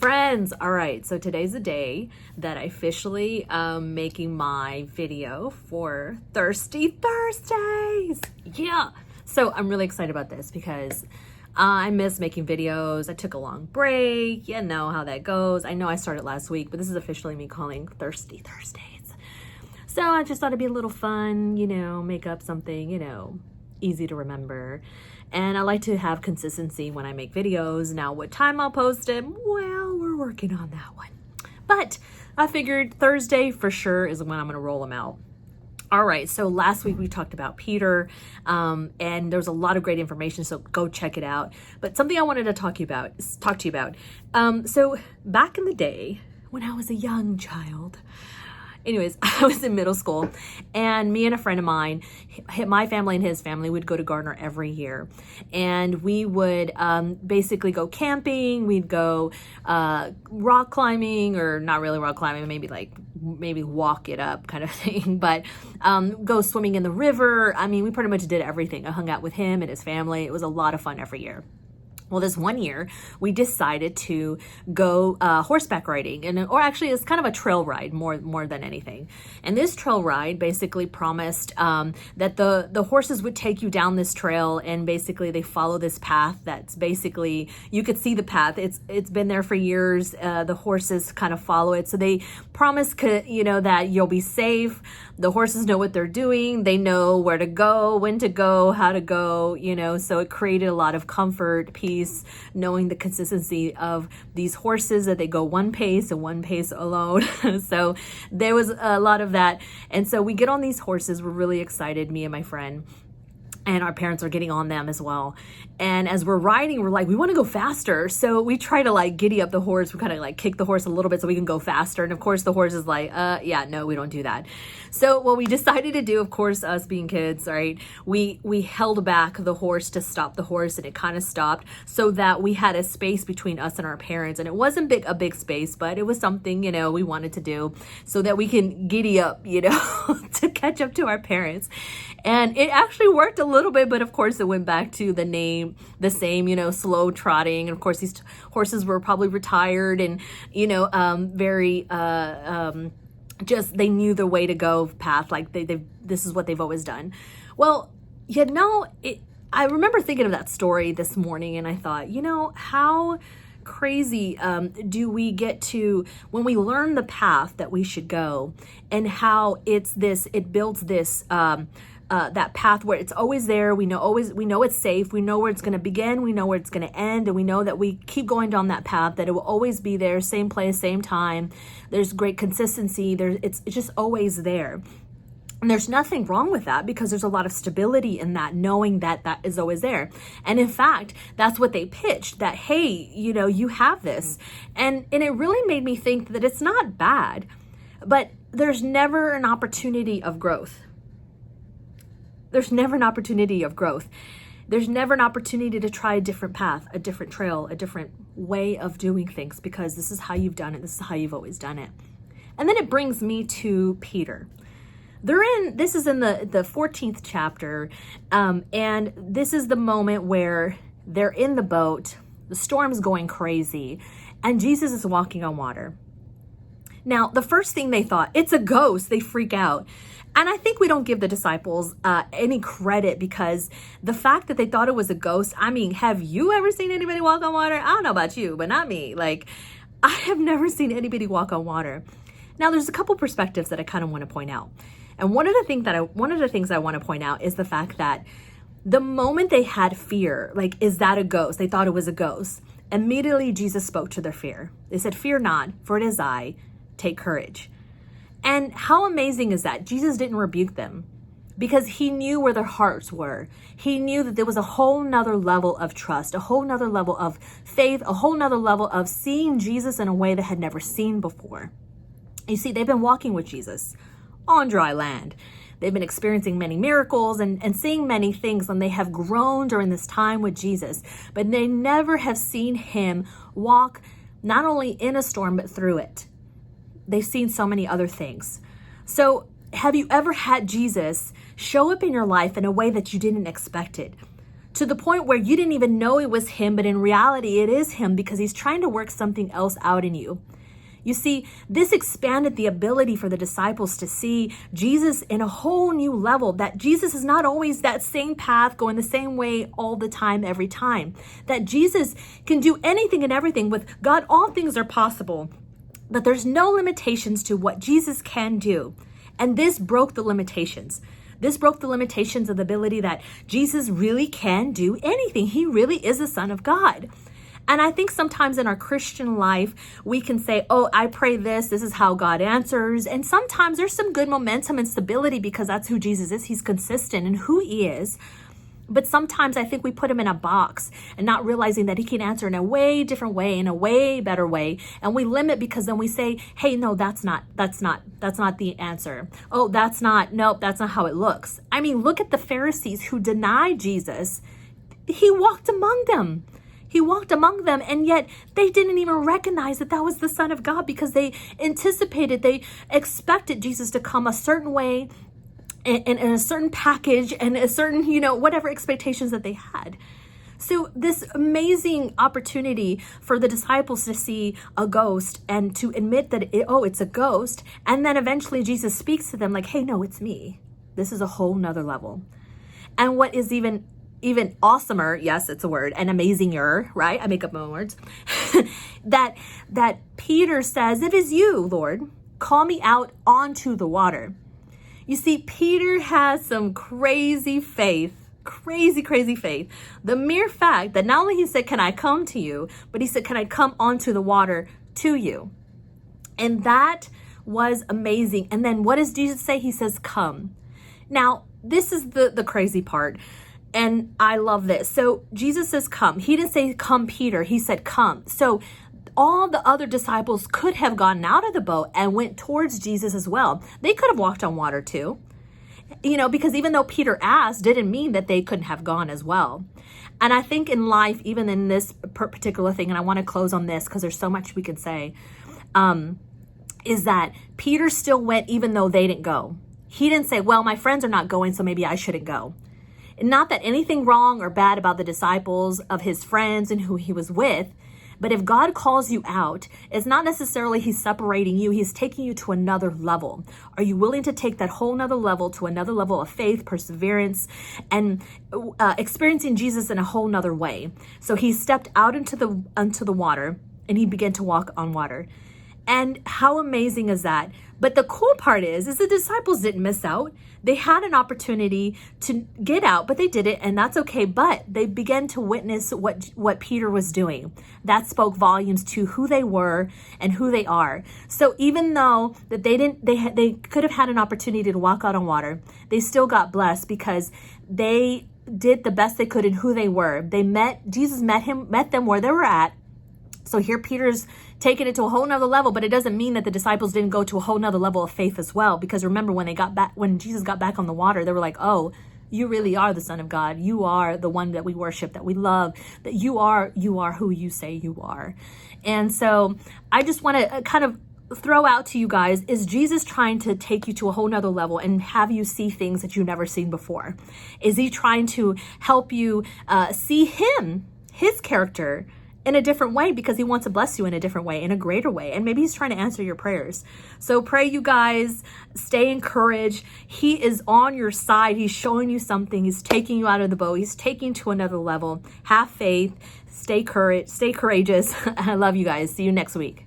Friends, all right, so today's the day that I officially making my video for Thirsty Thursdays. Yeah, so I'm really excited about this because I miss making videos. I took a long break. You know how that goes. I know I started last week, but this is officially me calling Thirsty Thursdays. So I just thought it'd be a little fun, make up something, easy to remember. And I like to have consistency when I make videos. Now, what time I'll post it? Well, we're working on that one. But I figured Thursday for sure is when I'm going to roll them out. All right, so last week we talked about Peter, and there's a lot of great information, so go check it out. But something I wanted to talk to you about. So back in the day, when I was a young child, anyways, I was in middle school, and me and a friend of mine, my family and his family, would go to Gardner every year. And we would basically go camping. We'd go rock climbing, or not really rock climbing, maybe walk it up kind of thing, but go swimming in the river. I mean, we pretty much did everything. I hung out with him and his family. It was a lot of fun every year. Well, this one year, we decided to go horseback riding, or actually it's kind of a trail ride more than anything. And this trail ride basically promised that the horses would take you down this trail, and basically they follow this path that's basically, you could see the path. It's been there for years. The horses kind of follow it. So they promise, that you'll be safe. The horses know what they're doing. They know where to go, when to go, how to go, so it created a lot of comfort, peace, knowing the consistency of these horses, that they go one pace and one pace alone. So there was a lot of that. And so we get on these horses. We're really excited, me and my friend. And our parents are getting on them as well. And as we're riding, we're like, we want to go faster. So we try to giddy up the horse. We kind of kick the horse a little bit so we can go faster. And of course the horse is like, yeah, no, we don't do that. So what we decided to do, of course, us being kids, right? We held back the horse to stop the horse, and it kind of stopped so that we had a space between us and our parents. And it wasn't a big space, but it was something, we wanted to do so that we can giddy up, to catch up to our parents. And it actually worked a little bit, but of course it went back to the same, slow trotting. And of course these horses were probably retired and, very, just, they knew the way to go path. This is what they've always done. Well, I remember thinking of that story this morning, and I thought, how crazy do we get to when we learn the path that we should go, and how it builds this, that path where it's always there. We know it's safe. We know where it's going to begin. We know where it's going to end. And we know that we keep going down that path, that it will always be there, same place, same time. There's great consistency. It's just always there. And there's nothing wrong with that, because there's a lot of stability in that, knowing that that is always there. And in fact, that's what they pitched, that, hey, you have this. And it really made me think that it's not bad, but there's never an opportunity of growth. There's never an opportunity of growth. There's never an opportunity to try a different path, a different trail, a different way of doing things, because this is how you've done it. This is how you've always done it. And then it brings me to Peter. This is in the 14th chapter, and this is the moment where they're in the boat, the storm's going crazy, and Jesus is walking on water. Now, the first thing they thought, it's a ghost. They freak out. And I think we don't give the disciples any credit, because the fact that they thought it was a ghost, I mean, have you ever seen anybody walk on water? I don't know about you, but not me. I have never seen anybody walk on water. Now, there's a couple perspectives that I kind of want to point out. And one of the things I want to point out is the fact that the moment they had fear, is that a ghost? They thought it was a ghost. Immediately, Jesus spoke to their fear. They said, "Fear not, for it is I. Take courage." And how amazing is that? Jesus didn't rebuke them, because he knew where their hearts were. He knew that there was a whole nother level of trust, a whole nother level of faith, a whole nother level of seeing Jesus in a way they had never seen before. You see, they've been walking with Jesus on dry land. They've been experiencing many miracles and seeing many things, and they have grown during this time with Jesus, but they never have seen him walk not only in a storm, but through it. They've seen so many other things. So have you ever had Jesus show up in your life in a way that you didn't expect it? to the point where you didn't even know it was him, but in reality it is him because he's trying to work something else out in you. You see, this expanded the ability for the disciples to see Jesus in a whole new level, that Jesus is not always that same path going the same way all the time, every time, that Jesus can do anything and everything. With God, all things are possible, but there's no limitations to what Jesus can do. And this broke the limitations. This broke the limitations of the ability that Jesus really can do anything. He really is the Son of God. And I think sometimes in our Christian life, we can say, oh, I pray this is how God answers. And sometimes there's some good momentum and stability because that's who Jesus is. He's consistent in who he is. But sometimes I think we put him in a box and not realizing that he can answer in a way different way, in a way better way. And we limit because then we say, hey, no, that's not the answer. Oh, that's not how it looks. I mean, look at the Pharisees who denied Jesus. He walked among them. He walked among them, and yet they didn't even recognize that that was the Son of God because they anticipated, they expected Jesus to come a certain way in a certain package and a certain, whatever expectations that they had. So this amazing opportunity for the disciples to see a ghost and to admit that, it's a ghost. And then eventually Jesus speaks to them like, hey, no, it's me. This is a whole nother level. And what is even awesomer, yes, it's a word, and amazinger, right? I make up my own words. that Peter says, if it's you, Lord, call me out onto the water. You see, Peter has some crazy faith, crazy faith. The mere fact that not only he said, can I come to you, but he said, can I come onto the water to you? And that was amazing. And then what does Jesus say? He says, come. Now, this is the crazy part. And I love this. So Jesus says, come. He didn't say, come, Peter. He said, come. So all the other disciples could have gotten out of the boat and went towards Jesus as well. They could have walked on water too, because even though Peter asked, didn't mean that they couldn't have gone as well. And I think in life, even in this particular thing, and I want to close on this because there's so much we could say, is that Peter still went even though they didn't go. He didn't say, well, my friends are not going, so maybe I shouldn't go. Not that anything wrong or bad about the disciples, of his friends and who he was with, but if God calls you out, it's not necessarily he's separating you, he's taking you to another level. Are you willing to take that whole nother level to another level of faith, perseverance, and experiencing Jesus in a whole nother way? So he stepped out into the water and he began to walk on water. And how amazing is that? But the cool part is the disciples didn't miss out. They had an opportunity to get out, but they didn't, and that's okay. But they began to witness what Peter was doing. That spoke volumes to who they were and who they are. So even though that they could have had an opportunity to walk out on water, they still got blessed because they did the best they could in who they were. Jesus met them where they were at. So here Peter's taking it to a whole nother level, but it doesn't mean that the disciples didn't go to a whole nother level of faith as well. Because remember, when Jesus got back on the water, they were like, oh, you really are the Son of God. You are the one that we worship, that we love, that you are who you say you are. And so I just want to kind of throw out to you guys, is Jesus trying to take you to a whole nother level and have you see things that you've never seen before? Is he trying to help you see his character in a different way, because he wants to bless you in a different way, in a greater way. And maybe he's trying to answer your prayers. So pray, you guys, stay encouraged. He is on your side. He's showing you something. He's taking you out of the boat. He's taking you to another level. Have faith, stay courageous. I love you guys. See you next week.